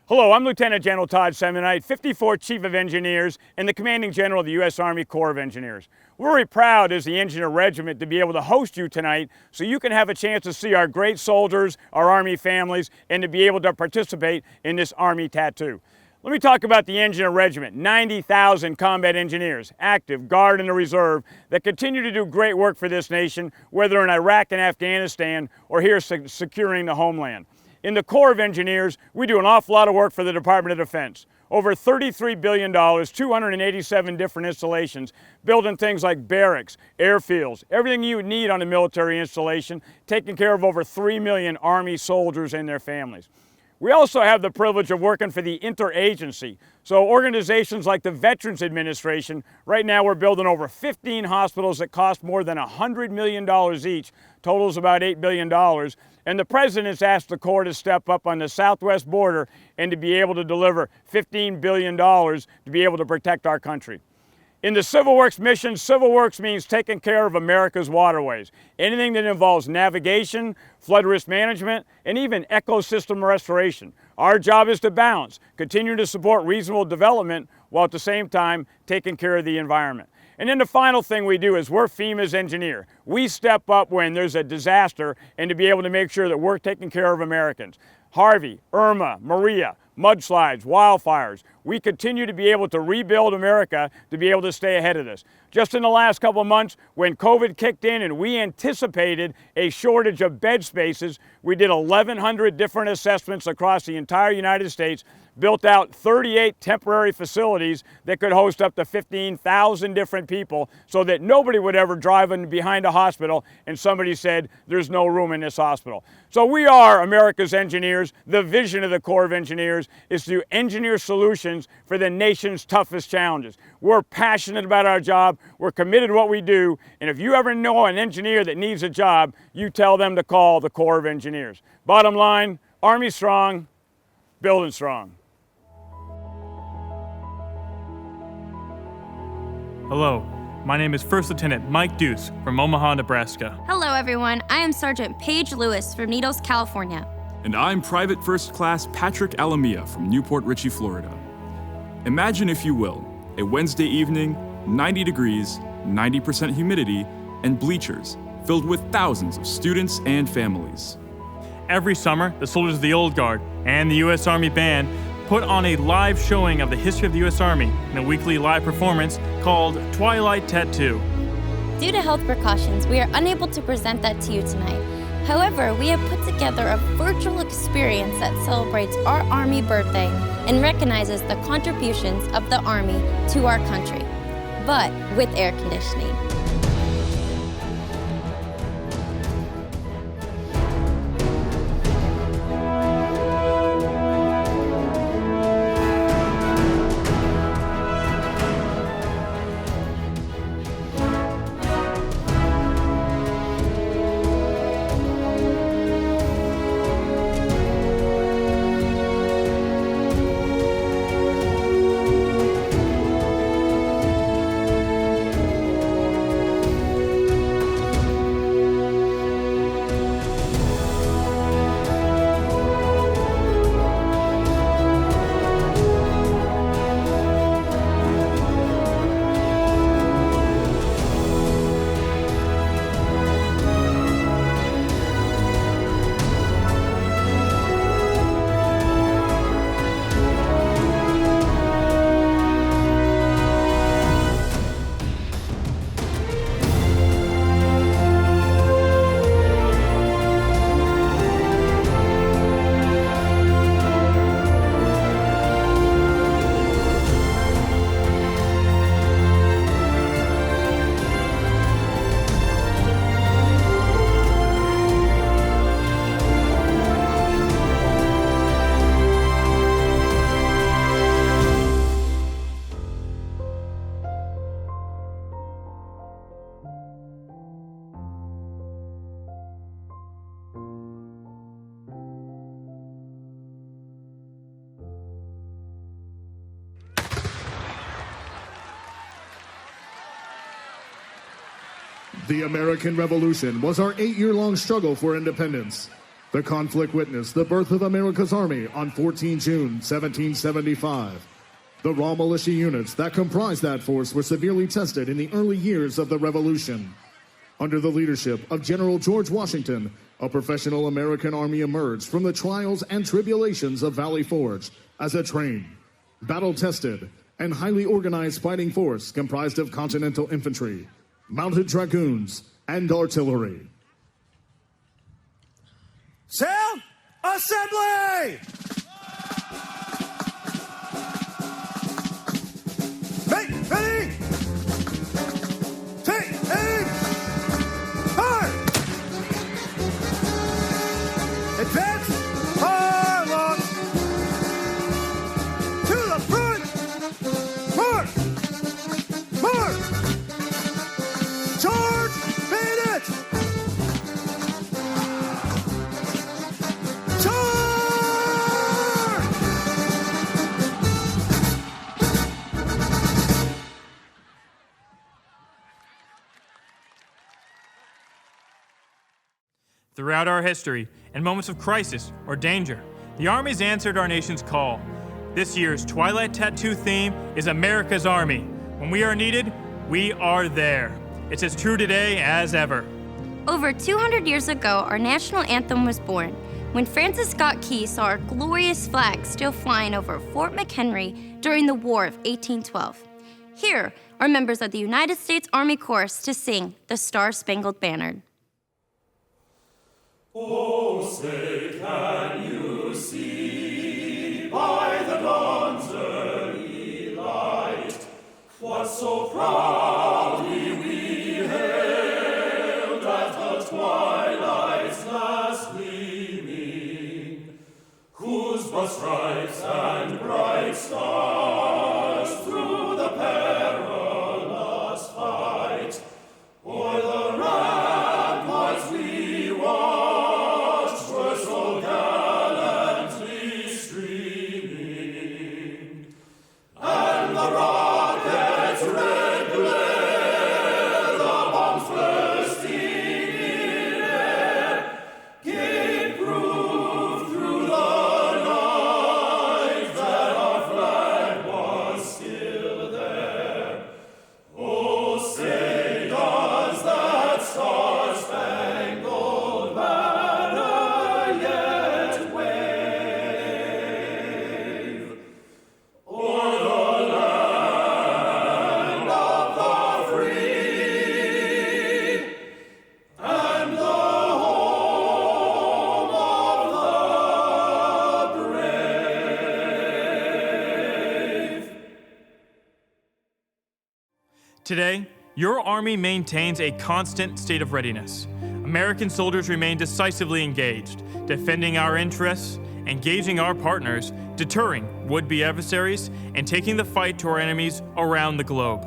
Hello, I'm Lieutenant General Todd Semonite, 54th Chief of Engineers and the Commanding General of the U.S. Army Corps of Engineers. We're very proud as the Engineer Regiment to be able to host you tonight so you can have a chance to see our great soldiers, our Army families, and to be able to participate in this Army tattoo. Let me talk about the Engineer Regiment, 90,000 combat engineers, active, Guard, and the Reserve, that continue to do great work for this nation, whether in Iraq and Afghanistan or here securing the homeland. In the Corps of Engineers, we do an awful lot of work for the Department of Defense. Over $33 billion, 287 different installations, building things like barracks, airfields, everything you need on a military installation, taking care of over 3 million Army soldiers and their families. We also have the privilege of working for the interagency. So organizations like the Veterans Administration, right now we're building over 15 hospitals that cost more than $100 million each, totals about $8 billion. And the President's asked the Corps to step up on the southwest border and to be able to deliver $15 billion to be able to protect our country. In the Civil Works mission, Civil Works means taking care of America's waterways. Anything that involves navigation, flood risk management, and even ecosystem restoration. Our job is to balance, continue to support reasonable development while at the same time taking care of the environment. And then the final thing we do is we're FEMA's engineer. We step up when there's a disaster and to be able to make sure that we're taking care of Americans. Harvey, Irma, Maria, mudslides, wildfires. We continue to be able to rebuild America to be able to stay ahead of this. Just in the last couple of months, when COVID kicked in and we anticipated a shortage of bed spaces, we did 1,100 different assessments across the entire United States, built out 38 temporary facilities that could host up to 15,000 different people so that nobody would ever drive in behind a hospital and somebody said, there's no room in this hospital. So we are America's engineers. The vision of the Corps of Engineers is to engineer solutions for the nation's toughest challenges. We're passionate about our job. We're committed to what we do. And if you ever know an engineer that needs a job, you tell them to call the Corps of Engineers. Bottom line, Army strong, building strong. Hello, my name is First Lieutenant Mike Deuce from Omaha, Nebraska. Hello, everyone. I am Sergeant Paige Lewis from Needles, California. And I'm Private First Class Patrick Alamia from Newport Richey, Florida. Imagine, if you will, a Wednesday evening, 90 degrees, 90% humidity, and bleachers filled with thousands of students and families. Every summer, the soldiers of the Old Guard and the U.S. Army Band put on a live showing of the history of the U.S. Army in a weekly live performance called Twilight Tattoo. Due to health precautions, we are unable to present that to you tonight. However, we have put together a virtual experience that celebrates our Army birthday and recognizes the contributions of the Army to our country, but with air conditioning. The American Revolution was our 8-year-long struggle for independence. The conflict witnessed the birth of America's Army on 14 June 1775. The raw militia units that comprised that force were severely tested in the early years of the Revolution. Under the leadership of General George Washington, a professional American army emerged from the trials and tribulations of Valley Forge as a trained, battle-tested, and highly organized fighting force comprised of Continental Infantry, Mounted Dragoons, and artillery. Sound assembly! Make ready! Take aim! Fire! Advance! Fire lock! To the front! March! March! Charge! Bandits! Throughout our history, in moments of crisis or danger, the Army's answered our nation's call. This year's Twilight Tattoo theme is America's Army. When we are needed, we are there. It's as true today as ever. Over 200 years ago, our national anthem was born, when Francis Scott Key saw our glorious flag still flying over Fort McHenry during the War of 1812. Here are members of the United States Army Chorus to sing the Star-Spangled Banner. Oh, say, can you see by the dawn's early light what so proudly we hailed at the twilight's last gleaming, whose broad stripes and bright stars through the perilous fight o'er the ramparts we watched were so gallantly streaming, and the rockets' red glare, the bombs bursting in air, gave proof through the night that our flag was still there. Oh, say, does that star-spangled banner yet wave o'er the land of the free and the home of the brave? Today, your Army maintains a constant state of readiness. American soldiers remain decisively engaged, defending our interests, engaging our partners, deterring would-be adversaries, and taking the fight to our enemies around the globe.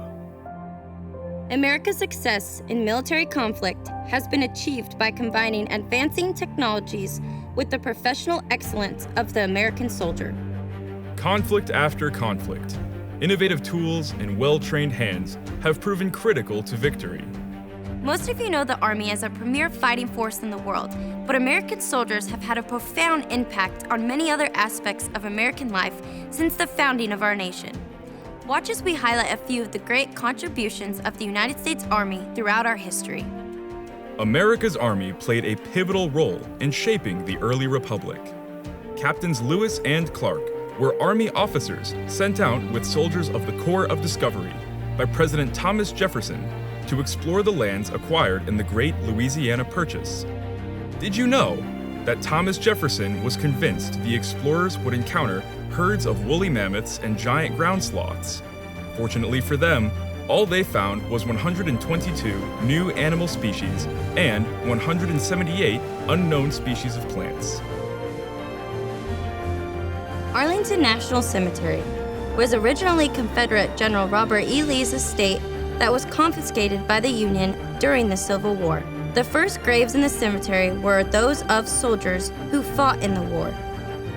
America's success in military conflict has been achieved by combining advancing technologies with the professional excellence of the American soldier. Conflict after conflict, innovative tools and well-trained hands have proven critical to victory. Most of you know the Army as a premier fighting force in the world, but American soldiers have had a profound impact on many other aspects of American life since the founding of our nation. Watch as we highlight a few of the great contributions of the United States Army throughout our history. America's Army played a pivotal role in shaping the early republic. Captains Lewis and Clark were Army officers sent out with soldiers of the Corps of Discovery by President Thomas Jefferson to explore the lands acquired in the Great Louisiana Purchase. Did you know that Thomas Jefferson was convinced the explorers would encounter herds of woolly mammoths and giant ground sloths? Fortunately for them, all they found was 122 new animal species and 178 unknown species of plants. Arlington National Cemetery was originally Confederate General Robert E. Lee's estate that was confiscated by the Union during the Civil War. The first graves in the cemetery were those of soldiers who fought in the war.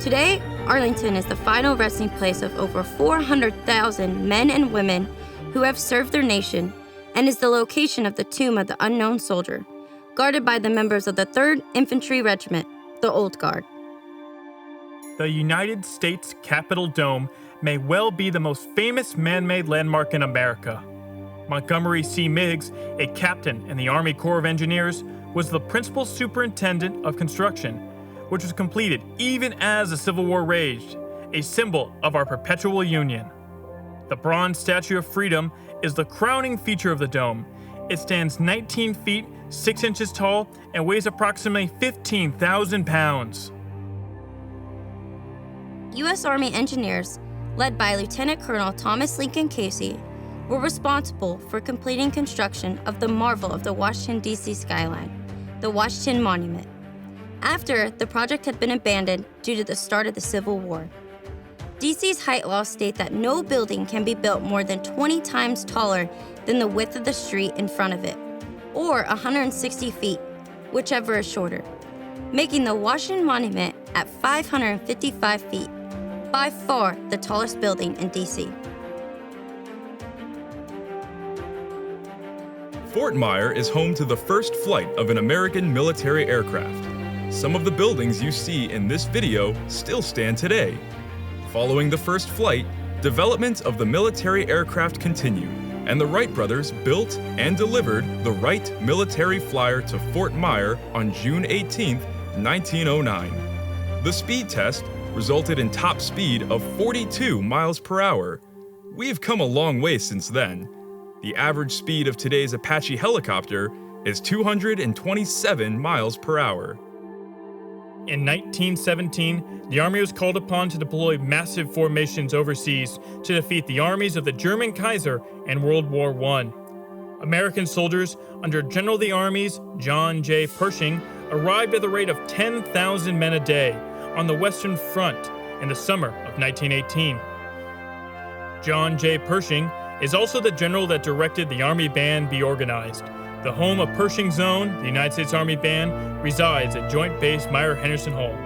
Today, Arlington is the final resting place of over 400,000 men and women who have served their nation and is the location of the tomb of the unknown soldier, guarded by the members of the 3rd Infantry Regiment. the Old Guard. The United States Capitol Dome may well be the most famous man-made landmark in America. Montgomery C. Meigs, a captain in the Army Corps of Engineers, was the principal superintendent of construction, which was completed even as the Civil War raged, a symbol of our perpetual union. The bronze Statue of Freedom is the crowning feature of the dome. It stands 19 feet, 6 inches tall, and weighs approximately 15,000 pounds. U.S. Army engineers, led by Lieutenant Colonel Thomas Lincoln Casey, were responsible for completing construction of the marvel of the Washington, D.C. skyline, the Washington Monument, after the project had been abandoned due to the start of the Civil War. D.C.'s height laws state that no building can be built more than 20 times taller than the width of the street in front of it, or 160 feet, whichever is shorter, making the Washington Monument at 555 feet, by far the tallest building in D.C. Fort Myer is home to the first flight of an American military aircraft. Some of the buildings you see in this video still stand today. Following the first flight, development of the military aircraft continued, and the Wright brothers built and delivered the Wright military flyer to Fort Myer on June 18, 1909. The speed test resulted in top speed of 42 miles per hour. We've come a long way since then. The average speed of today's Apache helicopter is 227 miles per hour. In 1917, the Army was called upon to deploy massive formations overseas to defeat the armies of the German Kaiser in World War I. American soldiers under General of the Armies John J. Pershing arrived at the rate of 10,000 men a day on the Western Front in the summer of 1918. John J. Pershing is also the general that directed the Army Band be organized. The home of Pershing's Own, the United States Army Band, resides at Joint Base Myer-Henderson Hall.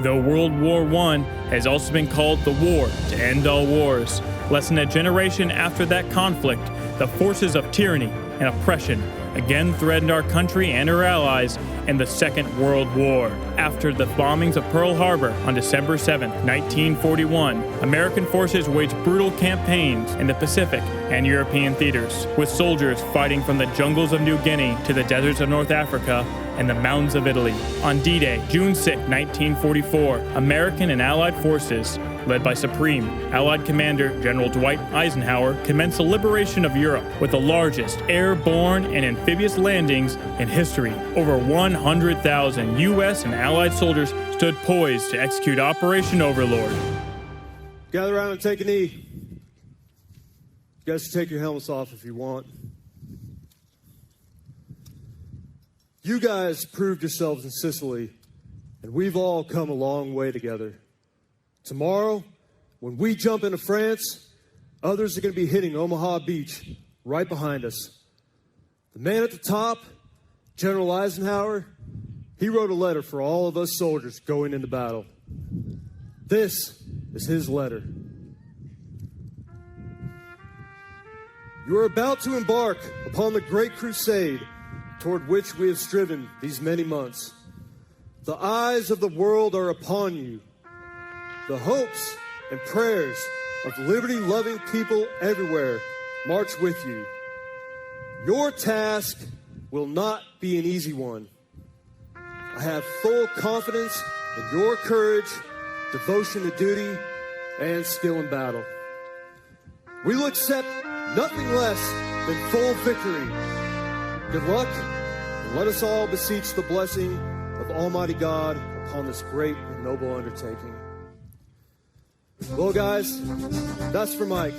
Though World War I has also been called the war to end all wars, less than a generation after that conflict, the forces of tyranny and oppression again threatened our country and our allies in the Second World War. After the bombings of Pearl Harbor on December 7, 1941, American forces waged brutal campaigns in the Pacific and European theaters, with soldiers fighting from the jungles of New Guinea to the deserts of North Africa and the mountains of Italy. On D-Day, June 6, 1944, American and Allied forces, led by Supreme Allied Commander General Dwight Eisenhower, commenced the liberation of Europe with the largest airborne and amphibious landings in history. Over 100,000 U.S. and Allied soldiers stood poised to execute Operation Overlord. Gather around and take a knee. You guys can take your helmets off if you want. You guys proved yourselves in Sicily, and we've all come a long way together. Tomorrow, when we jump into France, others are going to be hitting Omaha Beach right behind us. The man at the top, General Eisenhower, he wrote a letter for all of us soldiers going into battle. This is his letter. You are about to embark upon the great crusade toward which we have striven these many months. The eyes of the world are upon you. The hopes and prayers of liberty-loving people everywhere march with you. Your task will not be an easy one. I have full confidence in your courage, devotion to duty, and skill in battle. We will accept nothing less than full victory. Good luck, and let us all beseech the blessing of Almighty God upon this great and noble undertaking. Well, guys, that's for Mike.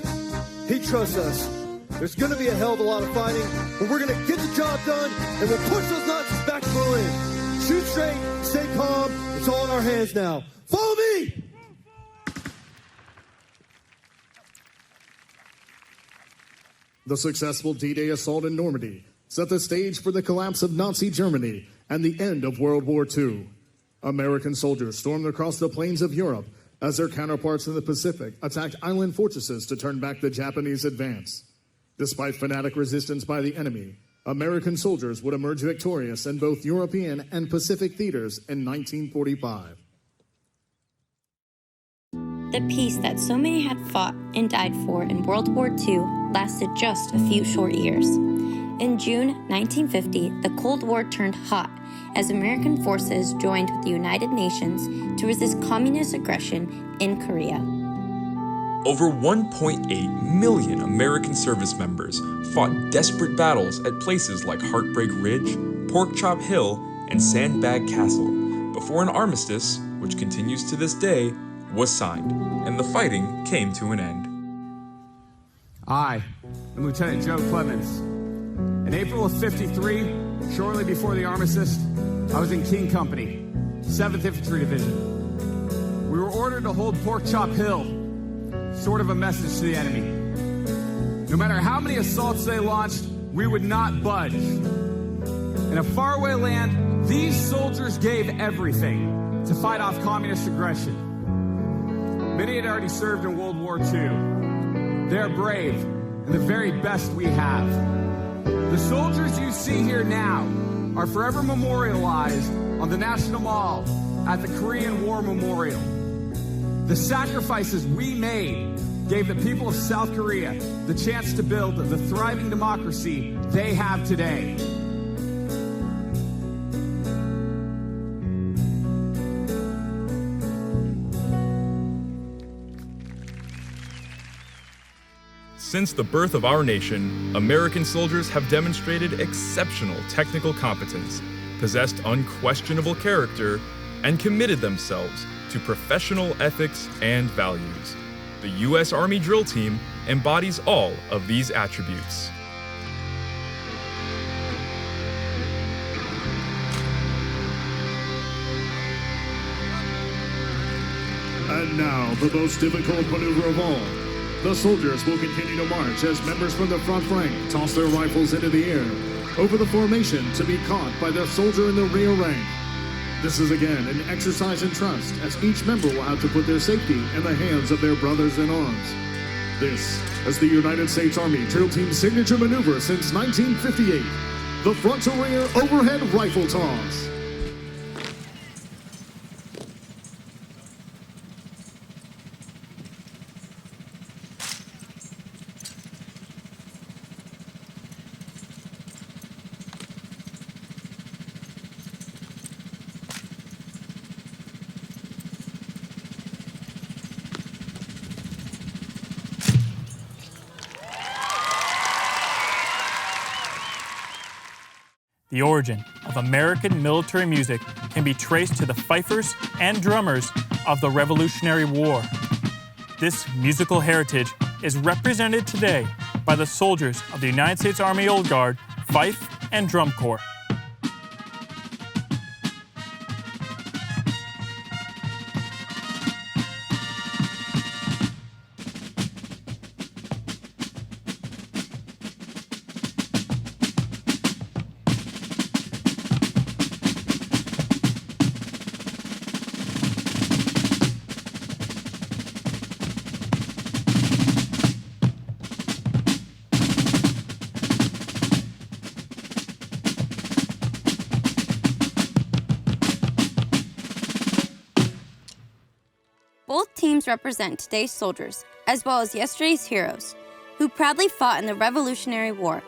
He trusts us. There's going to be a hell of a lot of fighting, but we're going to get the job done, and we'll push those Nazis back to Berlin. Shoot straight, stay calm. It's all in our hands now. Follow me! The successful D-Day assault in Normandy set the stage for the collapse of Nazi Germany and the end of World War II. American soldiers stormed across the plains of Europe as their counterparts in the Pacific attacked island fortresses to turn back the Japanese advance. Despite fanatic resistance by the enemy, American soldiers would emerge victorious in both European and Pacific theaters in 1945. The peace that so many had fought and died for in World War II lasted just a few short years. In June 1950, the Cold War turned hot as American forces joined with the United Nations to resist communist aggression in Korea. Over 1.8 million American service members fought desperate battles at places like Heartbreak Ridge, Porkchop Hill, and Sandbag Castle before an armistice, which continues to this day, was signed, and the fighting came to an end. I am Lieutenant Joe Clemens. In April of '53, shortly before the armistice, I was in King Company, 7th Infantry Division. We were ordered to hold Porkchop Hill, sort of a message to the enemy. No matter how many assaults they launched, we would not budge. In a faraway land, these soldiers gave everything to fight off communist aggression. Many had already served in World War II. They are brave and the very best we have. The soldiers you see here now are forever memorialized on the National Mall at the Korean War Memorial. The sacrifices we made gave the people of South Korea the chance to build the thriving democracy they have today. Since the birth of our nation, American soldiers have demonstrated exceptional technical competence, possessed unquestionable character, and committed themselves to professional ethics and values. The U.S. Army Drill Team embodies all of these attributes. And now, the most difficult maneuver of all. The soldiers will continue to march as members from the front rank toss their rifles into the air over the formation to be caught by the soldier in the rear rank. This is again an exercise in trust, as each member will have to put their safety in the hands of their brothers in arms. This is the United States Army Drill Team's signature maneuver since 1958, the front to rear overhead rifle toss. The origin of American military music can be traced to the fifers and drummers of the Revolutionary War. This musical heritage is represented today by the soldiers of the United States Army Old Guard, Fife and Drum Corps. Both teams represent today's soldiers, as well as yesterday's heroes, who proudly fought in the Revolutionary War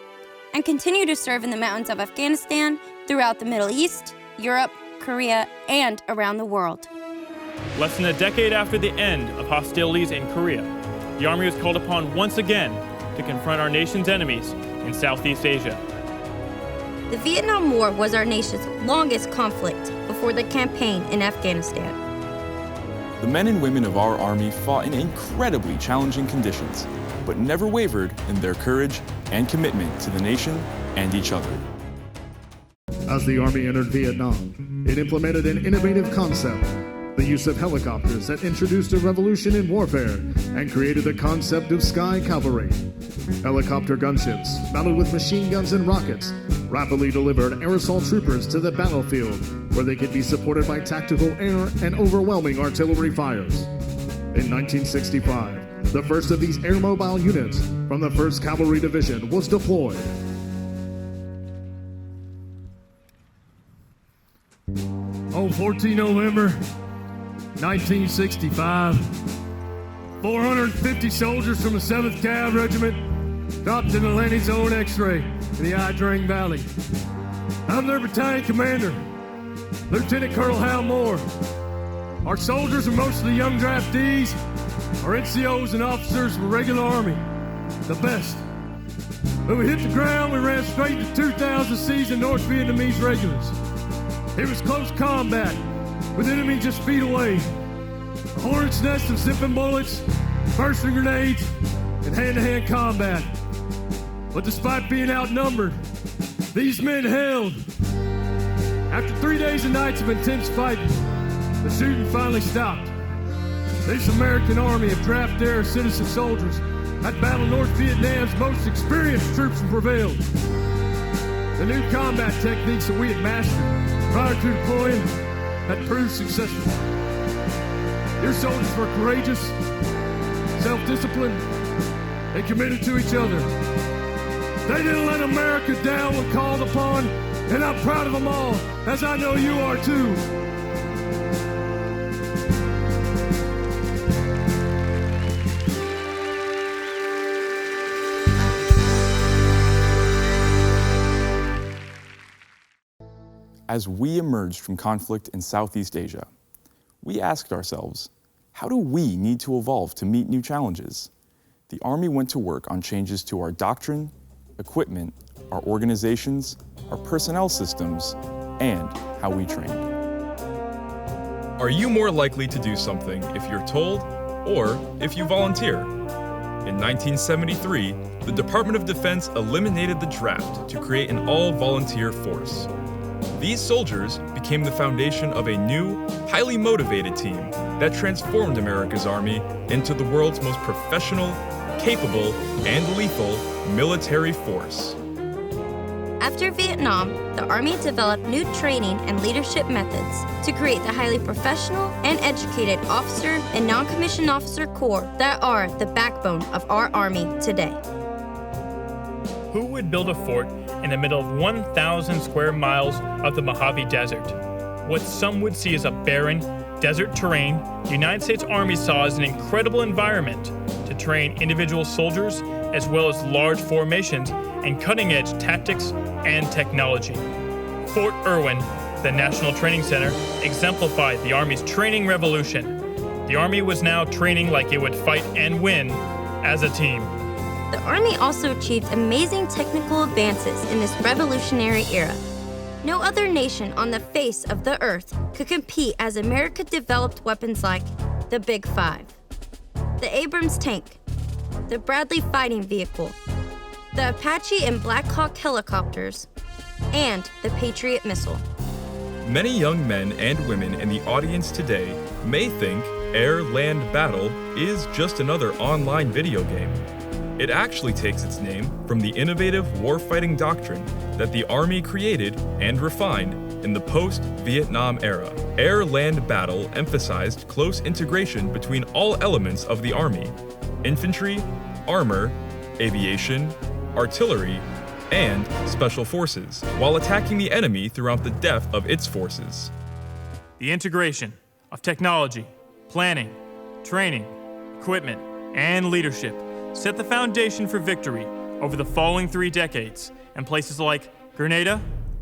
and continue to serve in the mountains of Afghanistan, throughout the Middle East, Europe, Korea, and around the world. Less than a decade after the end of hostilities in Korea, the Army was called upon once again to confront our nation's enemies in Southeast Asia. The Vietnam War was our nation's longest conflict before the campaign in Afghanistan. The men and women of our Army fought in incredibly challenging conditions, but never wavered in their courage and commitment to the nation and each other. As the Army entered Vietnam, it implemented an innovative concept, the use of helicopters that introduced a revolution in warfare and created the concept of sky cavalry. Helicopter gunships, mounted with machine guns and rockets, rapidly delivered air assault troopers to the battlefield, where they could be supported by tactical air and overwhelming artillery fires. In 1965, the first of these air mobile units from the 1st Cavalry Division was deployed. on 14 November 1965, 450 soldiers from the 7th Cav Regiment dropped in the landing zone X-ray in the Idrang Valley. I'm their battalion commander, Lieutenant Colonel Hal Moore. Our soldiers and most of the young draftees are NCOs and officers of the regular Army, the best. When we hit the ground, we ran straight to 2,000 seasoned North Vietnamese regulars. It was close combat, with enemy just feet away. A hornet's nest of zipping bullets, bursting grenades, and hand-to-hand combat. But despite being outnumbered, these men held. After 3 days and nights of intense fighting, the shooting finally stopped. This American army of draft-air citizen soldiers had battled North Vietnam's most experienced troops and prevailed. The new combat techniques that we had mastered prior to deploying had proved successful. Your soldiers were courageous, self-disciplined, and committed to each other. They didn't let America down when called upon, and I'm proud of them all, as I know you are too. As we emerged from conflict in Southeast Asia, we asked ourselves, how do we need to evolve to meet new challenges? The Army went to work on changes to our doctrine, equipment, our organizations, our personnel systems, and how we trained. Are you more likely to do something if you're told or if you volunteer? In 1973, the Department of Defense eliminated the draft to create an all-volunteer force. These soldiers became the foundation of a new, highly motivated team that transformed America's Army into the world's most professional, capable, and lethal military force. After Vietnam, the Army developed new training and leadership methods to create the highly professional and educated officer and non-commissioned officer corps that are the backbone of our Army today. Who would build a fort in the middle of 1,000 square miles of the Mojave Desert? What some would see as a barren, desert terrain, the United States Army saw as an incredible environment to train individual soldiers as well as large formations and cutting-edge tactics and technology. Fort Irwin, the National Training Center, exemplified the Army's training revolution. The Army was now training like it would fight and win as a team. The Army also achieved amazing technical advances in this revolutionary era. No other nation on the face of the earth could compete as America developed weapons like the Big Five, the Abrams tank, the Bradley fighting vehicle, the Apache and Black Hawk helicopters, and the Patriot missile. Many young men and women in the audience today may think air-land battle is just another online video game. It actually takes its name from the innovative warfighting doctrine that the Army created and refined in the post-Vietnam era. Air-land battle emphasized close integration between all elements of the Army: infantry, armor, aviation, artillery, and special forces, while attacking the enemy throughout the depth of its forces. The integration of technology, planning, training, equipment, and leadership set the foundation for victory over the following 3 decades in places like Grenada,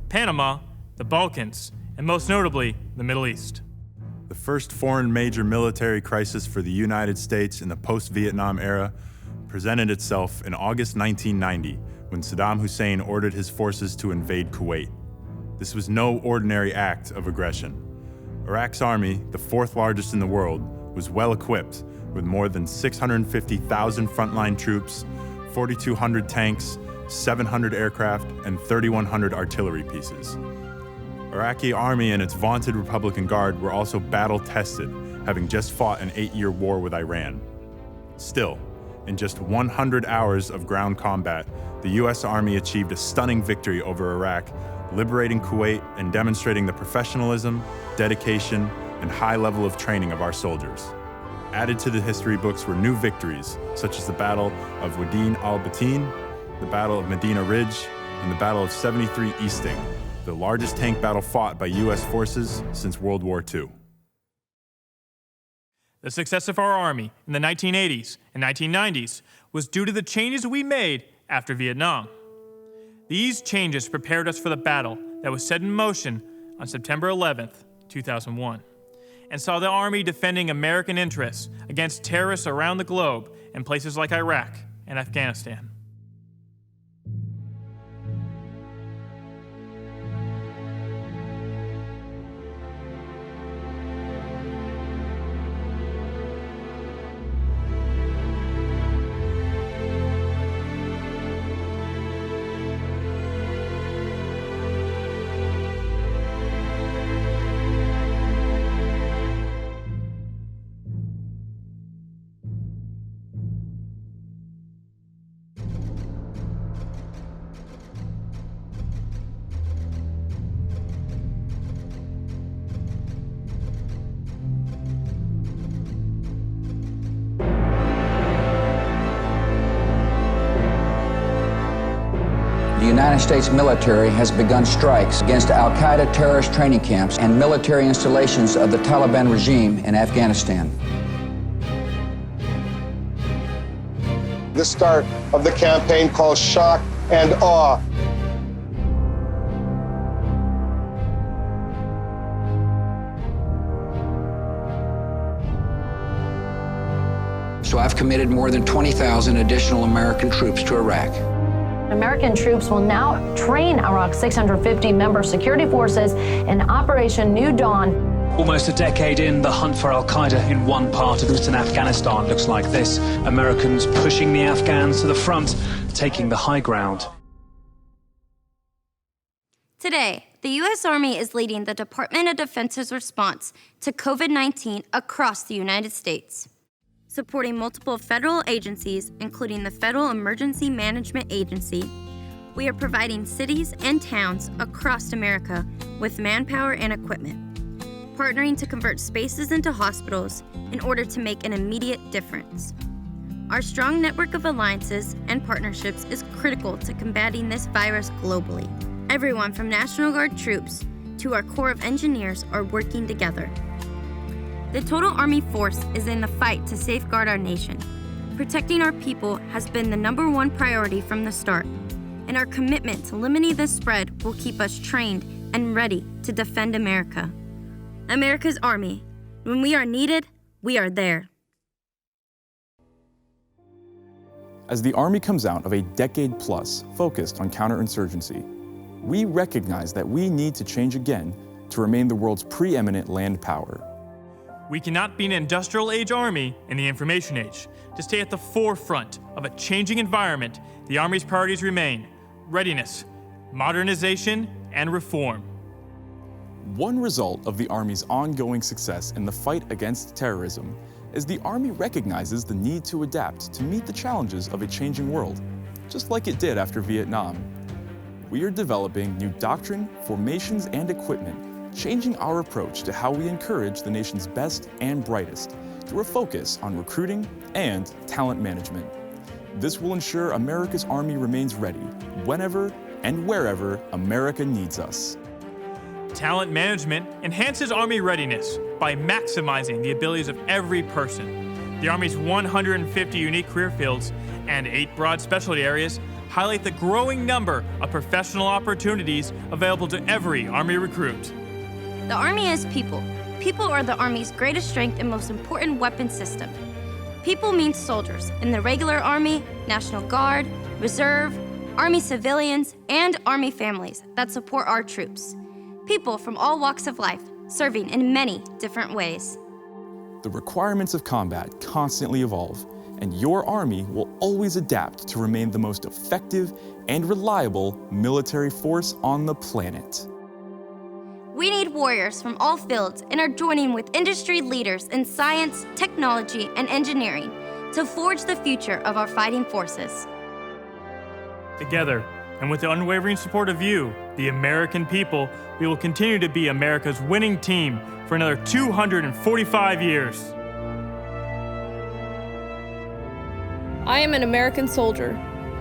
Panama, the Balkans, and most notably, the Middle East. The first foreign major military crisis for the United States in the post-Vietnam era presented itself in August 1990 when Saddam Hussein ordered his forces to invade Kuwait. This was no ordinary act of aggression. Iraq's army, the 4th largest in the world, was well equipped with more than 650,000 frontline troops, 4,200 tanks, 700 aircraft, and 3,100 artillery pieces. Iraqi army and its vaunted Republican Guard were also battle-tested, having just fought an 8-year war with Iran. Still, in just 100 hours of ground combat, the U.S. Army achieved a stunning victory over Iraq, liberating Kuwait and demonstrating the professionalism, dedication, and high level of training of our soldiers. Added to the history books were new victories, such as the Battle of Wadin al-Batin, the Battle of Medina Ridge, and the Battle of 73 Easting, the largest tank battle fought by U.S. forces since World War II. The success of our Army in the 1980s and 1990s was due to the changes we made after Vietnam. These changes prepared us for the battle that was set in motion on September 11th, 2001, and saw the Army defending American interests against terrorists around the globe in places like Iraq and Afghanistan. The United States military has begun strikes against al-Qaeda terrorist training camps and military installations of the Taliban regime in Afghanistan. The start of the campaign called Shock and Awe. So I've committed more than 20,000 additional American troops to Iraq. American troops will now train Iraq's 650-member security forces in Operation New Dawn. Almost a decade in, the hunt for al-Qaeda in one part of eastern Afghanistan looks like this. Americans pushing the Afghans to the front, taking the high ground. Today, the U.S. Army is leading the Department of Defense's response to COVID-19 across the United States, supporting multiple federal agencies, including the Federal Emergency Management Agency. We are providing cities and towns across America with manpower and equipment, partnering to convert spaces into hospitals in order to make an immediate difference. Our strong network of alliances and partnerships is critical to combating this virus globally. Everyone from National Guard troops to our Corps of Engineers are working together. The total Army force is in the fight to safeguard our nation. Protecting our people has been the #1 priority from the start, and our commitment to limiting the spread will keep us trained and ready to defend America. America's Army. When we are needed, we are there. As the Army comes out of a decade-plus focused on counterinsurgency, we recognize that we need to change again to remain the world's preeminent land power. We cannot be an industrial age Army in the information age. To stay at the forefront of a changing environment, the Army's priorities remain readiness, modernization, and reform. One result of the Army's ongoing success in the fight against terrorism is the Army recognizes the need to adapt to meet the challenges of a changing world, just like it did after Vietnam. We are developing new doctrine, formations, and equipment, changing our approach to how we encourage the nation's best and brightest through a focus on recruiting and talent management. This will ensure America's Army remains ready whenever and wherever America needs us. Talent management enhances Army readiness by maximizing the abilities of every person. The Army's 150 unique career fields and 8 broad specialty areas highlight the growing number of professional opportunities available to every Army recruit. The Army is people. People are the Army's greatest strength and most important weapon system. People means soldiers in the regular Army, National Guard, Reserve, Army civilians, and Army families that support our troops. People from all walks of life, serving in many different ways. The requirements of combat constantly evolve, and your Army will always adapt to remain the most effective and reliable military force on the planet. We need warriors from all fields and are joining with industry leaders in science, technology, and engineering to forge the future of our fighting forces. Together, and with the unwavering support of you, the American people, we will continue to be America's winning team for another 245 years. I am an American soldier.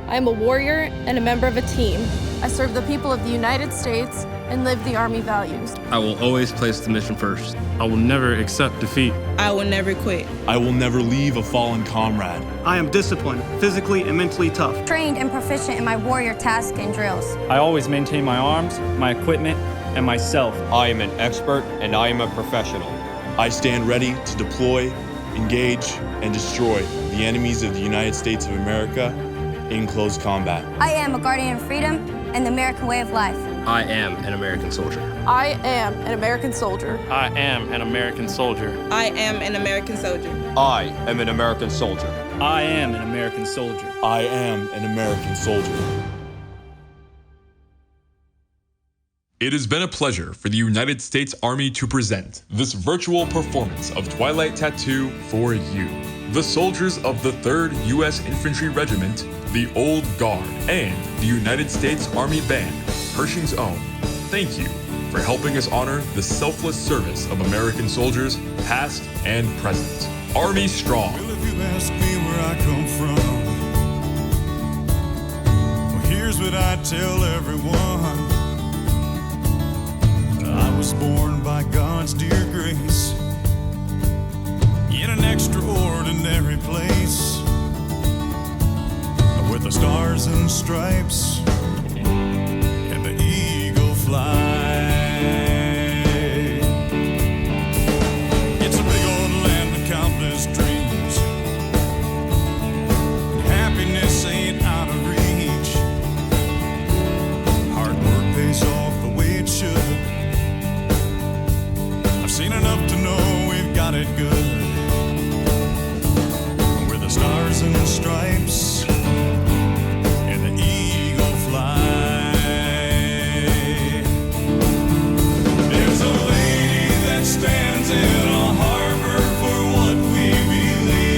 I am a warrior and a member of a team. I serve the people of the United States and live the Army values. I will always place the mission first. I will never accept defeat. I will never quit. I will never leave a fallen comrade. I am disciplined, physically and mentally tough. Trained and proficient in my warrior tasks and drills. I always maintain my arms, my equipment, and myself. I am an expert and I am a professional. I stand ready to deploy, engage, and destroy the enemies of the United States of America in close combat. I am a guardian of freedom and the American way of life. I am an American soldier. I am an American soldier. I am an American soldier. I am an American soldier. I am an American soldier. I am an American soldier. I am an American soldier. It has been a pleasure for the United States Army to present this virtual performance of Twilight Tattoo for you. The soldiers of the 3rd U.S. Infantry Regiment, the Old Guard, and the United States Army Band, Pershing's Own, thank you for helping us honor the selfless service of American soldiers, past and present. Army Strong. Well, if you ask me where I come from, well, here's what I tell everyone. I was born by God's dear grace in an extraordinary place where the stars and stripes and the eagle fly. It's a big old land of countless dreams. Happiness ain't out of reach. Hard work pays off the way it should. Seen enough to know we've got it good. We're the stars and the stripes and the eagle fly. There's a lady that stands in a harbor for what we believe.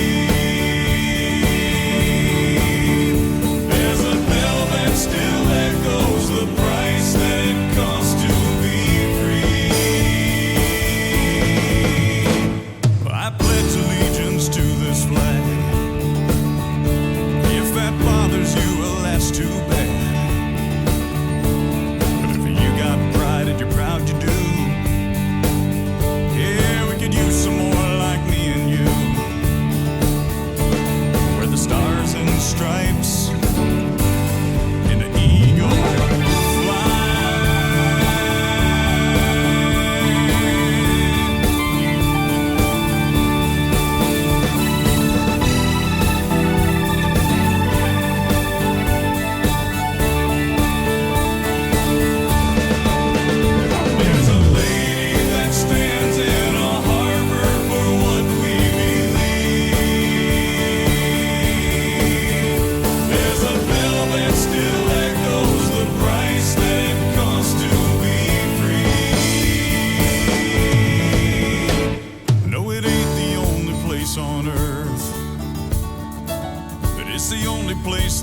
There's a bell that still echoes the price that it costs to be free. To this flag. If that bothers you, well, that's too bad. But if you got pride and you're proud you do, yeah, we could use some more like me and you. We're the stars and the stripes and the eagle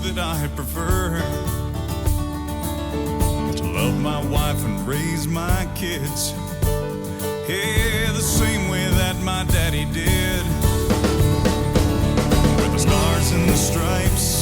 that I prefer to love my wife and raise my kids, yeah, the same way that my daddy did. With the stars and the stripes